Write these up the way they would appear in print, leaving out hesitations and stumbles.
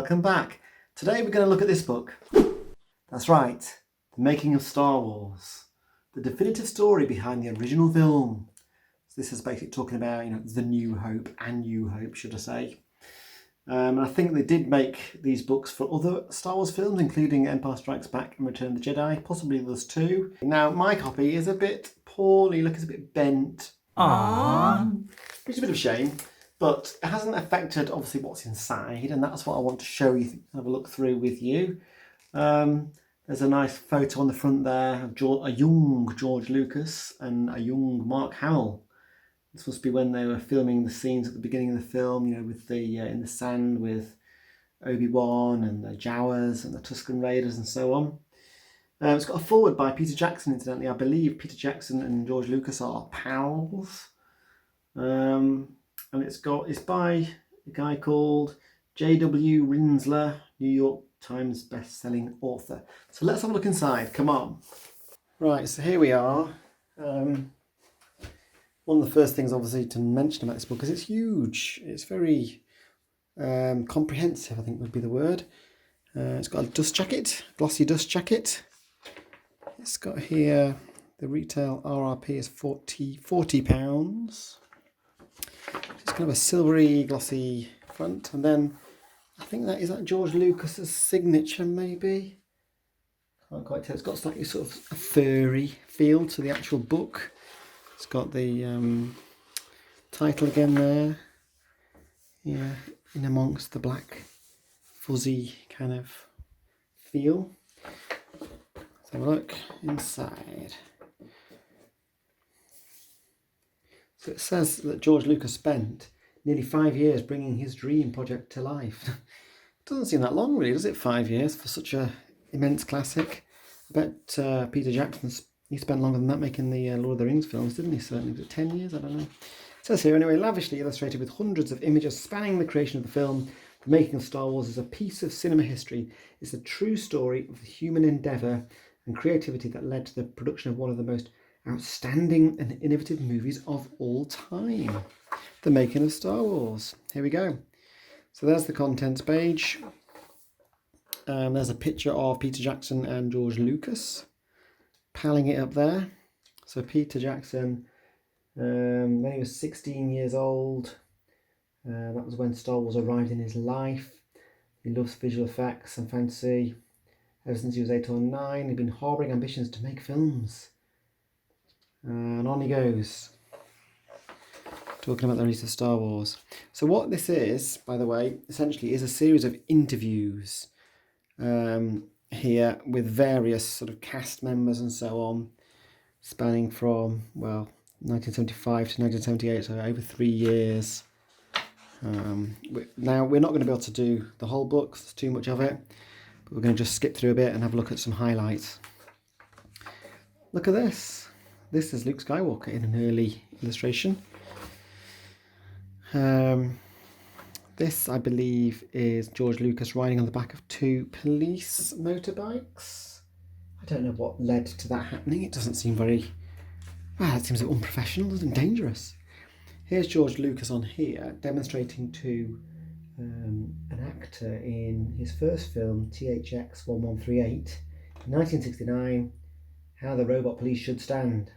welcome back. Today we're going to look at this book. That's right, The Making of Star Wars, the definitive story behind the original film. So this is basically talking about, the New Hope and New Hope, should I say. And I think they did make these books for other Star Wars films, including Empire Strikes Back and Return of the Jedi. Possibly there's two. Now, my copy is a bit poorly, it's a bit bent. Aww. Which is a bit of a shame. But it hasn't affected, obviously, what's inside, and that's what I want to show you, have a look through with you. There's a nice photo on the front there of a young George Lucas and a young Mark Hamill. This must be when they were filming the scenes at the beginning of the film, with the in the sand with Obi-Wan and the Jawas and the Tusken Raiders and so on. It's got a foreword by Peter Jackson, incidentally. I believe Peter Jackson and George Lucas are pals. And it's by a guy called J.W. Rinsler, New York Times best-selling author. So let's have a look inside. Come on. Right, so here we are. One of the first things, obviously, to mention about this book is it's huge. It's very comprehensive, I think would be the word. It's got a dust jacket, glossy dust jacket. It's got here, the retail RRP is £40. It's kind of a silvery, glossy front, and then I think that is George Lucas's signature, maybe. Can't quite tell. It's got slightly sort of a furry feel to the actual book. It's got the title again there. Yeah, in amongst the black, fuzzy kind of feel. Let's have a look inside. So it says that George Lucas spent nearly 5 years bringing his dream project to life. It doesn't seem that long, really, does it? 5 years for such a immense classic. I bet Peter Jackson, he spent longer than that making the Lord of the Rings films, didn't he? Certainly. Was it 10 years? I don't know. It says here, anyway, lavishly illustrated with hundreds of images spanning the creation of the film, The Making of Star Wars is a piece of cinema history. It's a true story of the human endeavour and creativity that led to the production of one of the most outstanding and innovative movies of all time. The Making of Star Wars. Here we go. So there's the contents page. There's a picture of Peter Jackson and George Lucas palling it up there. So Peter Jackson, when he was 16 years old, that was when Star Wars arrived in his life. He loves visual effects and fantasy. Ever since he was 8 or 9, he'd been harbouring ambitions to make films. And on he goes, talking about the release of Star Wars. So what this is, by the way, essentially is a series of interviews here with various sort of cast members and so on, spanning from, 1975 to 1978, so over 3 years. Now, we're not going to be able to do the whole book, there's too much of it, but we're going to just skip through a bit and have a look at some highlights. Look at this. This is Luke Skywalker in an early illustration. This, I believe, is George Lucas riding on the back of 2 police motorbikes. I don't know what led to that happening. It doesn't seem very... it seems unprofessional, doesn't it? Dangerous. Here's George Lucas on here demonstrating to an actor in his first film, THX 1138, in 1969, How the Robot Police Should Stand.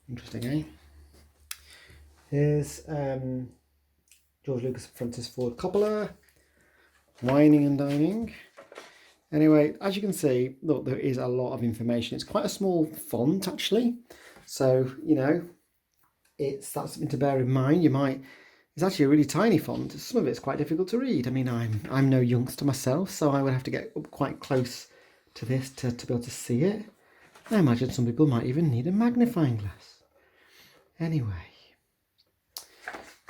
Interesting, eh? Here's George Lucas and Francis Ford Coppola, whining and dining. Anyway, as you can see, look, there is a lot of information. It's quite a small font, actually. So, that's something to bear in mind. It's actually a really tiny font. Some of it's quite difficult to read. I mean, I'm no youngster myself, so I would have to get up quite close to this to be able to see it. I imagine some people might even need a magnifying glass. Anyway,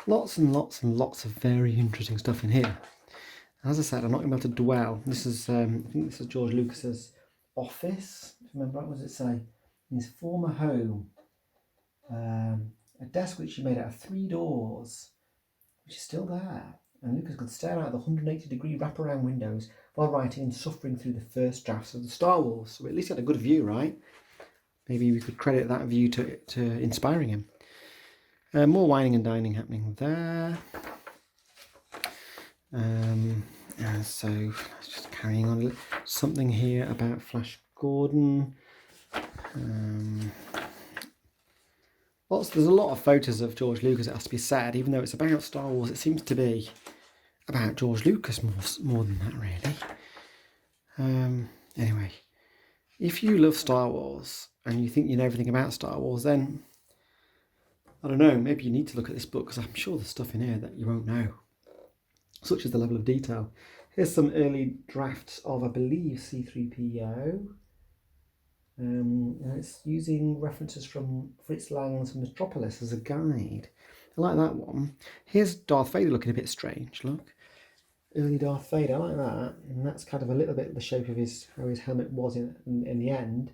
lots and lots and lots of very interesting stuff in here. As I said, I'm not going to be able to dwell. This is, I think this is George Lucas's office. Remember, what does it say? In his former home. A desk which he made out of 3 doors, which is still there. And Lucas could stare out the 180-degree wraparound windows while writing and suffering through the first drafts of the Star Wars. So at least he had a good view, right? Maybe we could credit that view to inspiring him. More whining and dining happening there. So let's just carrying on. Something here about Flash Gordon. There's a lot of photos of George Lucas, it has to be said. Even though it's about Star Wars, it seems to be about George Lucas more than that, really. Anyway, if you love Star Wars and you think you know everything about Star Wars, then I don't know, maybe you need to look at this book, because I'm sure there's stuff in here that you won't know, such as the level of detail. Here's some early drafts of, I believe, C-3PO. And it's using references from Fritz Lang's Metropolis as a guide. I like that one. Here's Darth Vader looking a bit strange, look. Early Darth Vader, I like that. And that's kind of a little bit the shape of how his helmet was in the end.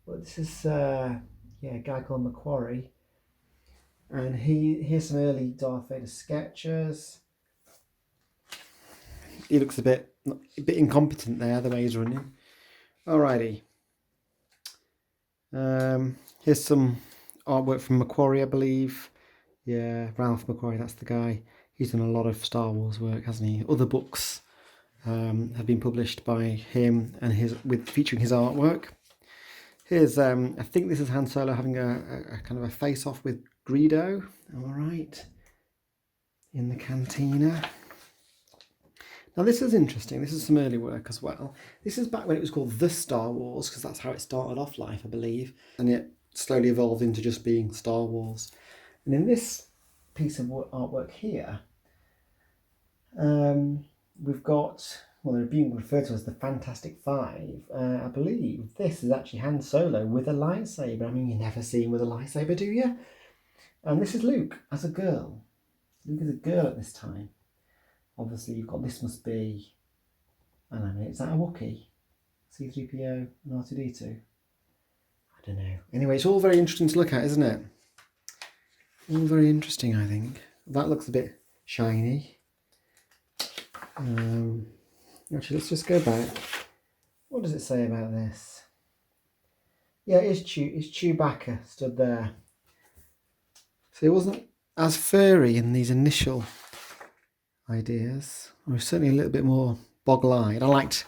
But this is, a guy called Macquarie. And here's some early Darth Vader sketches. He looks a bit incompetent there, the way he's running. Alrighty. Here's some artwork from Macquarie, I believe. Yeah, Ralph Macquarie, that's the guy. He's done a lot of Star Wars work, hasn't he? Other books have been published by him and featuring his artwork. Here's, I think this is Han Solo having a kind of a face-off with Greedo. Am I right? In the cantina. Now this is interesting. This is some early work as well. This is back when it was called The Star Wars, because that's how it started off life, I believe. And it slowly evolved into just being Star Wars. And in this piece of artwork here, we've got, well, they're being referred to as the Fantastic Five. I believe this is actually Han Solo with a lightsaber. I mean, you never see him with a lightsaber, do you? And this is Luke as a girl. Luke is a girl at this time. Obviously, you've got, this must be, I don't know, is that a Wookiee? C-3PO and R2-D2? I don't know. Anyway, it's all very interesting to look at, isn't it? All very interesting, I think. That looks a bit shiny. Actually, let's just go back. What does it say about this? Yeah, it's Chewbacca stood there. So it wasn't as furry in these initial ideas. Or certainly a little bit more boggle-eyed. I liked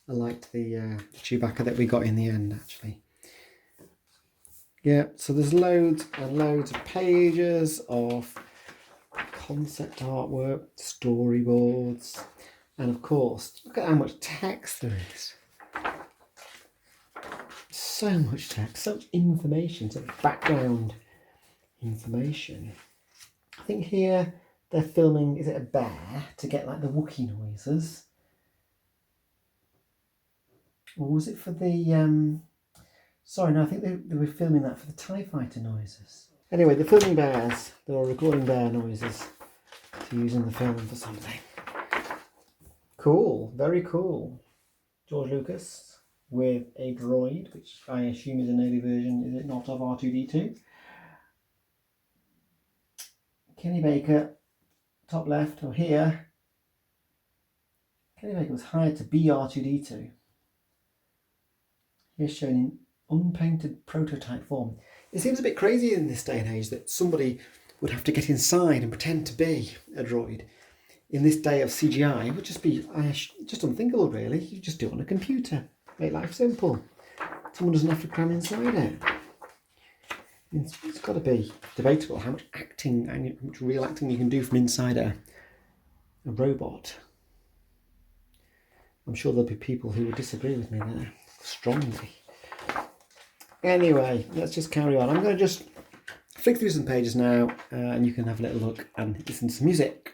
the Chewbacca that we got in the end, actually. Yeah, so there's loads and loads of pages of concept artwork, storyboards, and of course, look at how much text there is. So much text, so much information, so much background information. I think here they're filming, is it a bear, to get like the Wookiee noises? Or was it for the, sorry, no, I think they were filming that for the TIE Fighter noises. Anyway, they're filming bears. They were recording bear noises to use in the film for something. Cool, very cool. George Lucas with a droid, which I assume is an early version, is it not, of R2-D2? Kenny Baker, top left, or here. Kenny Baker was hired to be R2-D2. Here's shown in unpainted prototype form. It seems a bit crazy in this day and age that somebody would have to get inside and pretend to be a droid. In this day of CGI, it would just be just unthinkable, really. You just do it on a computer. Make life simple. Someone doesn't have to cram inside it. It's got to be debatable how much acting and how much real acting you can do from inside a robot. I'm sure there'll be people who would disagree with me there strongly. Anyway, let's just carry on. I'm going to just flick through some pages now, and you can have a little look and listen to some music.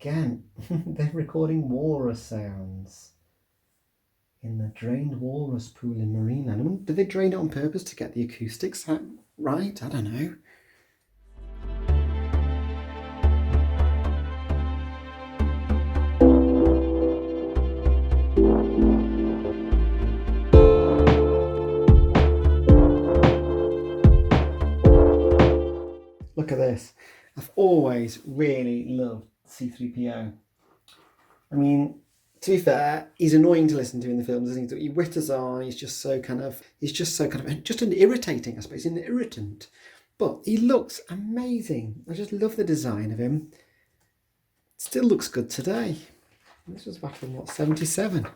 Again, They're recording walrus sounds in the drained walrus pool in Marineland. Did they drain it on purpose to get the acoustics right? I don't know. Look at this. I've always really loved C-3PO. I mean, to be fair, he's annoying to listen to in the films, isn't he? He whitters on, he's just so kind of an irritating, I suppose, an irritant. But he looks amazing. I just love the design of him. Still looks good today. This was back in, 77?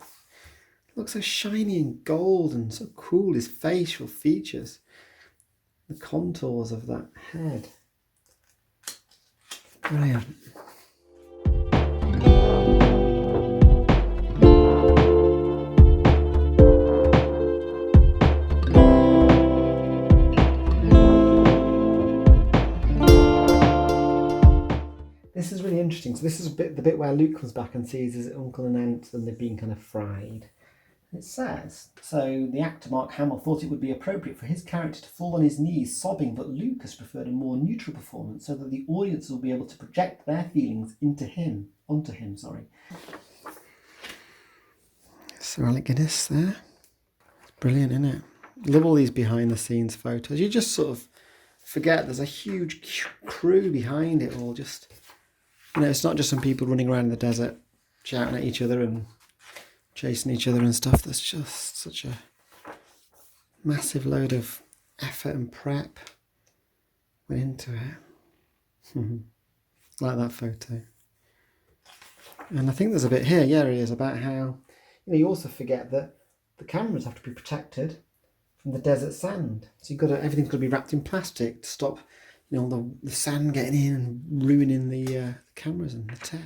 Looks so shiny and gold and so cool, his facial features. The contours of that head. Brilliant. This is really interesting. So this is the bit where Luke comes back and sees his uncle and aunt and they've been kind of fried. It says, so the actor Mark Hamill thought it would be appropriate for his character to fall on his knees sobbing, but Lucas preferred a more neutral performance so that the audience will be able to project their feelings onto him. Sir Alec Guinness there. It's brilliant, isn't it? Love all these behind the scenes photos. You just sort of forget there's a huge crew behind it all. Just, it's not just some people running around in the desert shouting at each other and chasing each other and stuff. There's just such a massive load of effort and prep went into it. Like that photo. And I think there's a bit here, yeah, it is, about how, you also forget that the cameras have to be protected from the desert sand. So everything's got to be wrapped in plastic to stop, the sand getting in and ruining the cameras and the tech.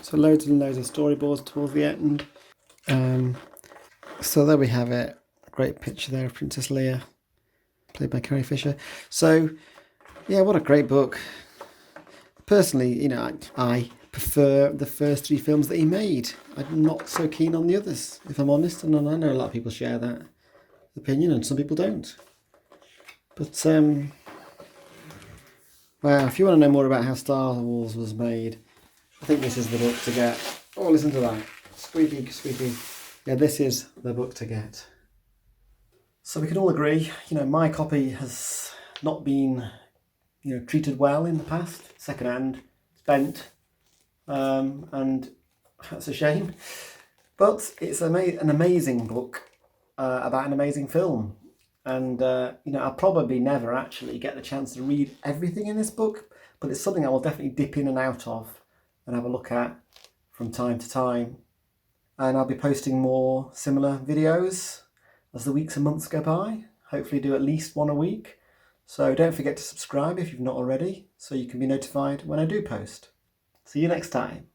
So loads and loads of storyboards towards the end. So there we have it. A great picture there of Princess Leia, played by Carrie Fisher. So, yeah, what a great book. Personally, I prefer the first 3 films that he made. I'm not so keen on the others, if I'm honest. And I know a lot of people share that opinion and some people don't. But, well, if you want to know more about how Star Wars was made, I think this is the book to get. Oh, listen to that. Squeaky, squeaky. Yeah, this is the book to get. So we can all agree, my copy has not been, treated well in the past. Secondhand, it's bent, and that's a shame. But it's an amazing book about an amazing film. And, I'll probably never actually get the chance to read everything in this book, but it's something I will definitely dip in and out of and have a look at from time to time. And I'll be posting more similar videos as the weeks and months go by. Hopefully do at least one a week. So don't forget to subscribe if you've not already, so you can be notified when I do post. See you next time.